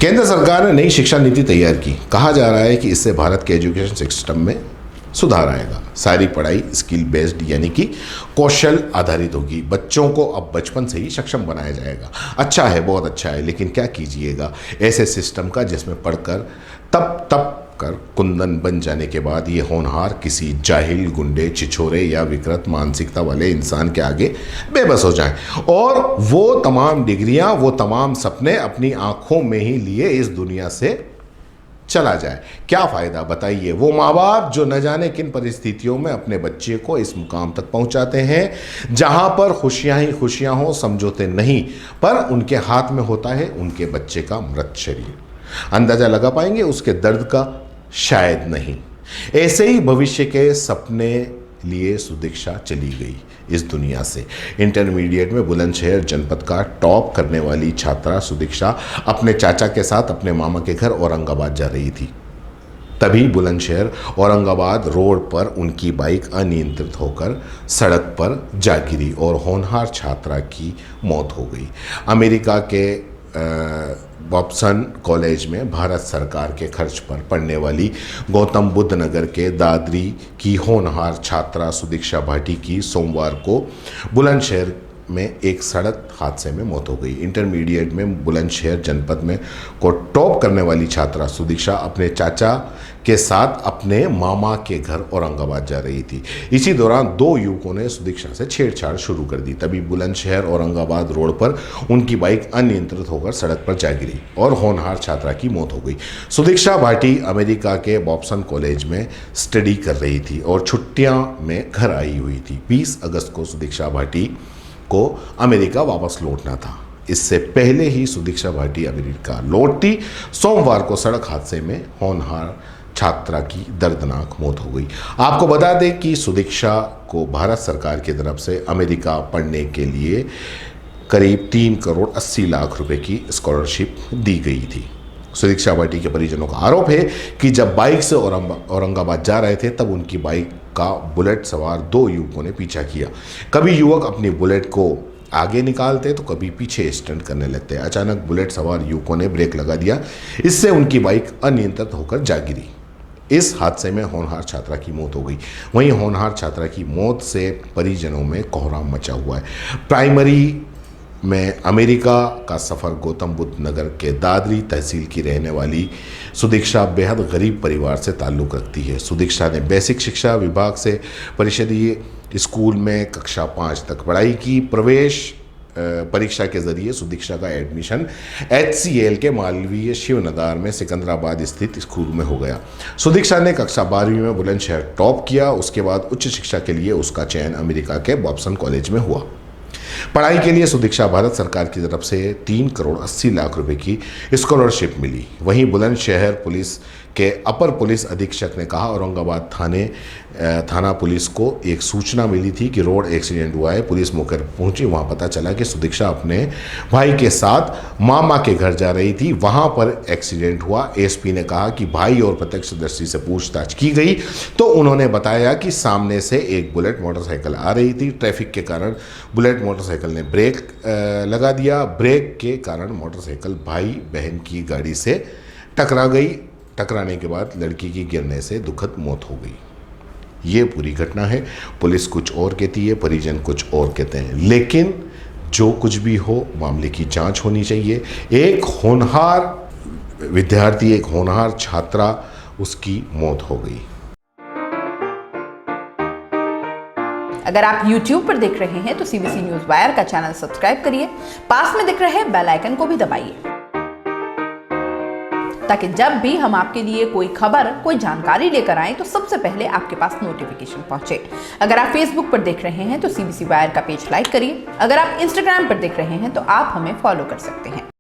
केंद्र सरकार ने नई शिक्षा नीति तैयार की। कहा जा रहा है कि इससे भारत के एजुकेशन सिस्टम में सुधार आएगा। सारी पढ़ाई स्किल बेस्ड यानी कि कौशल आधारित होगी। बच्चों को अब बचपन से ही सक्षम बनाया जाएगा। अच्छा है, बहुत अच्छा है, लेकिन क्या कीजिएगा ऐसे सिस्टम का जिसमें पढ़कर तप कर कुंदन बन जाने के बाद ये होनहार किसी जाहिल, गुंडे, छिछोरे या विकृत मानसिकता वाले इंसान के आगे बेबस हो जाएं और वो तमाम डिग्रियां, वो तमाम सपने अपनी आंखों में ही लिए इस दुनिया से चला जाए। क्या फ़ायदा बताइए? वो माँ बाप जो न जाने किन परिस्थितियों में अपने बच्चे को इस मुकाम तक पहुंचाते हैं जहां पर खुशियां ही खुशियां हो, समझौते नहीं, पर उनके हाथ में होता है उनके बच्चे का मृत शरीर। अंदाजा लगा पाएंगे उसके दर्द का? शायद नहीं। ऐसे ही भविष्य के सपने लिए सुदीक्षा चली गई इस दुनिया से। इंटरमीडिएट में बुलंदशहर जनपद का टॉप करने वाली छात्रा सुदीक्षा अपने चाचा के साथ अपने मामा के घर औरंगाबाद जा रही थी। तभी बुलंदशहर औरंगाबाद रोड पर उनकी बाइक अनियंत्रित होकर सड़क पर जा गिरी और होनहार छात्रा की मौत हो गई। अमेरिका के बॉब्सन कॉलेज में भारत सरकार के खर्च पर पढ़ने वाली गौतम बुद्ध नगर के दादरी की होनहार छात्रा सुदीक्षा भाटी की सोमवार को बुलंदशहर में एक सड़क हादसे में मौत हो गई। इंटरमीडिएट में बुलंदशहर जनपद में को टॉप करने वाली छात्रा सुदीक्षा अपने चाचा के साथ अपने मामा के घर औरंगाबाद जा रही थी। इसी दौरान दो युवकों ने सुदीक्षा से छेड़छाड़ शुरू कर दी। तभी बुलंदशहर औरंगाबाद रोड पर उनकी बाइक अनियंत्रित होकर सड़क पर जा गिरी और होनहार छात्रा की मौत हो गई। सुदीक्षा भाटी अमेरिका के बॉब्सन कॉलेज में स्टडी कर रही थी और छुट्टियां में घर आई हुई थी। 20 अगस्त को सुदीक्षा भाटी को अमेरिका वापस लौटना था। इससे पहले ही सुदीक्षा भाटी अमेरिका लौटती सोमवार को सड़क हादसे में होनहार छात्रा की दर्दनाक मौत हो गई। आपको बता दें कि सुदीक्षा को भारत सरकार की तरफ से अमेरिका पढ़ने के लिए करीब 3 करोड़ 80 लाख रुपए की स्कॉलरशिप दी गई थी। सुदीक्षा भाटी के परिजनों का आरोप है कि जब बाइक से औरंगाबाद जा रहे थे तब उनकी बाइक का बुलेट सवार 2 युवकों ने पीछा किया। कभी युवक अपनी बुलेट को आगे निकालते तो कभी पीछे स्टंट करने लगते। अचानक बुलेट सवार युवकों ने ब्रेक लगा दिया। इससे उनकी बाइक अनियंत्रित होकर जा गिरी। इस हादसे में होनहार छात्रा की मौत हो गई। वहीं होनहार छात्रा की मौत से परिजनों में कोहराम मचा हुआ है। प्राइमरी में अमेरिका का सफ़र गौतम बुद्ध नगर के दादरी तहसील की रहने वाली सुदीक्षा बेहद गरीब परिवार से ताल्लुक़ रखती है। सुदीक्षा ने बेसिक शिक्षा विभाग से परिषदीय स्कूल में कक्षा 5 तक पढ़ाई की। प्रवेश परीक्षा के जरिए सुदीक्षा का एडमिशन HCL के मालवीय शिवनदार में सिकंदराबाद स्थित स्कूल में हो गया। सुदीक्षा ने कक्षा 12वीं में बुलंदशहर टॉप किया। उसके बाद उच्च शिक्षा के लिए उसका चयन अमेरिका के बॉब्सन कॉलेज में हुआ। पढ़ाई के लिए सुदीक्षा भारत सरकार की तरफ से 3 करोड़ 80 लाख रुपए की स्कॉलरशिप मिली। वहीं बुलंदशहर पुलिस के अपर पुलिस अधीक्षक ने कहा, औरंगाबाद थाना पुलिस को एक सूचना मिली थी कि रोड एक्सीडेंट हुआ है। पुलिस मौके पर पहुंची। वहां पता चला कि सुदीक्षा अपने भाई के साथ मामा के घर जा रही थी। वहां पर एक्सीडेंट हुआ। एसपी ने कहा कि भाई और प्रत्यक्षदर्शी से पूछताछ की गई तो उन्होंने बताया कि सामने से एक बुलेट मोटरसाइकिल आ रही थी। ट्रैफिक के कारण बुलेट मोटरसाइकिल ने ब्रेक लगा दिया। ब्रेक के कारण मोटरसाइकिल भाई बहन की गाड़ी से टकरा गई। टकराने के बाद लड़की की गिरने से दुखद मौत हो गई। ये पूरी घटना है। पुलिस कुछ और कहती है, परिजन कुछ और कहते हैं, लेकिन जो कुछ भी हो मामले की जांच होनी चाहिए। एक होनहार विद्यार्थी, एक होनहार छात्रा, उसकी मौत हो गई। अगर आप YouTube पर देख रहे हैं तो CBC न्यूज़ वायर का चैनल सब्सक्राइब करिए। पास में दिख रहे बेल आइकन को भी दबाइए ताकि जब भी हम आपके लिए कोई खबर, कोई जानकारी लेकर आएं तो सबसे पहले आपके पास नोटिफिकेशन पहुंचे। अगर आप Facebook पर देख रहे हैं तो CBC वायर का पेज लाइक करिए। अगर आप Instagram पर देख रहे हैं तो आप हमें फॉलो कर सकते हैं।